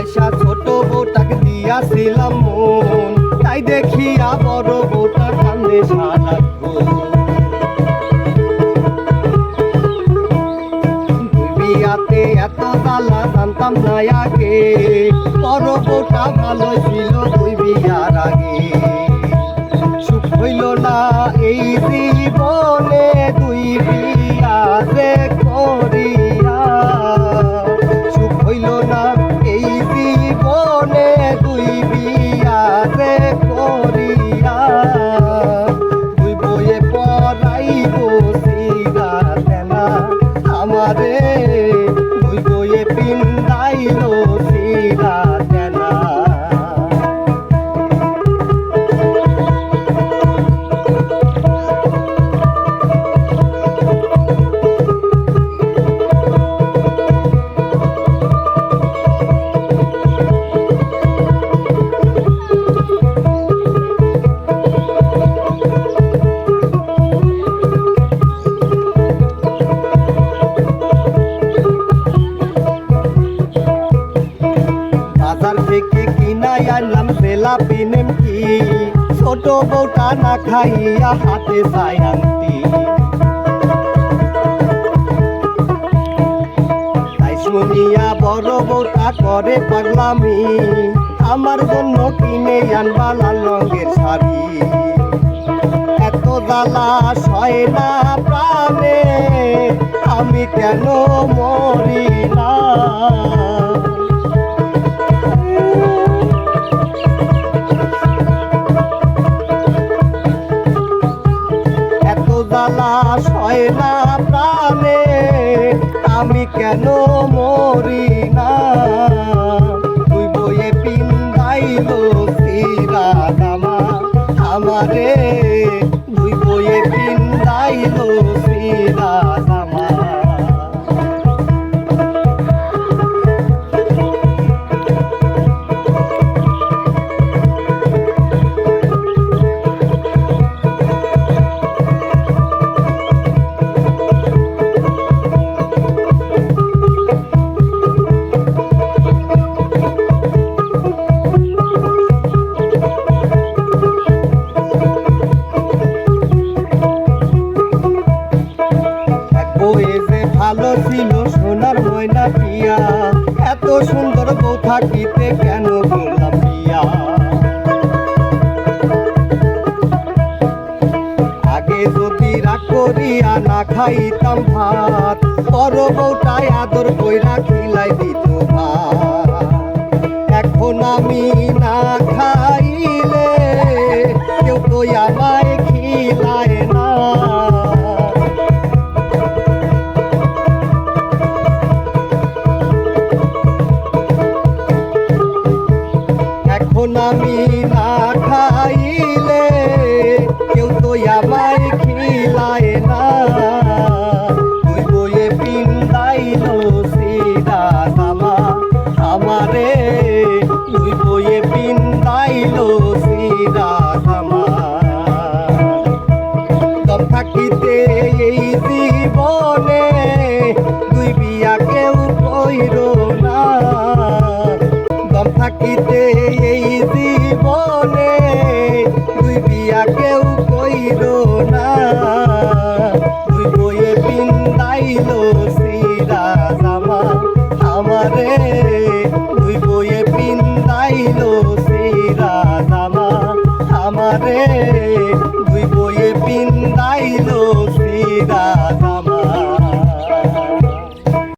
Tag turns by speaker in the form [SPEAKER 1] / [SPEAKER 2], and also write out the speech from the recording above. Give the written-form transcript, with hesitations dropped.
[SPEAKER 1] আইসা ছোট বউটাকে দিয়াছিলাম মন, তাই দেখিয়া বড় বউটা কান্দে সারাক্ষণ। বিয়াতে এত জ্বালা জানতাম না আগে, বড় বউটা ভালো ছিল দুই বিয়ার আগে। সুখ হইল না এই জীবনে দুই বিয়া যে করিয়া, সুখ হইল না এই জীবনে দুই বিয়া যে করিয়া। দুই বইয়ে পড়াইব সিরা দেনা আমারে, দুই বইয়ে পিন্দাইল সিরা দেনা। থেকে কিনাই আনলাম জেলাপি নিমকি, ছোট বউটা না খাইয়া হাতে চাই আনতি। তাই শুনিয়া বড় বউটা করে পাগলামি, আমার জন্য কিনে আনবা লাল রঙের শাড়ি। এত জ্বালা সয় না প্রাণে, আমি কেন মরি না। জ্বালা সয় না প্রাণে, আমি কেন মরি না। দুই বইয়ে পিন্দাইল সিরা জামা আমারে, দুই বইয়ে পিন্দাইল সিরা জামা। ভালো ছিল সোনার ময়না পিয়া, এত সুন্দর বউ থাকিতে কেন করলাম বিয়া। আগে যদি রাগ করিয়া না খাইতাম ভাত, বড় বউটাই আদর কইরা খিলাই দিত ভাত। এখন আমি না খাইলে কেউ তো আমায় খিলায় না। এখন আমি না খাইলে কেউ তো আমায় খিলায় না। দুই বইয়ে পিন্দাইল সিরা জামা আমারে, দুই বইয়ে পিন্দাইল সিরা জামা। দম থাকিতে এই জীবনে দুই বিয়া কেউ কইর না। দম থাকিতে এই জীবনে দুই বিয়া কেউ কইর না। দুই বইয়ে পিন্দাইল সিরা জামা আমারে,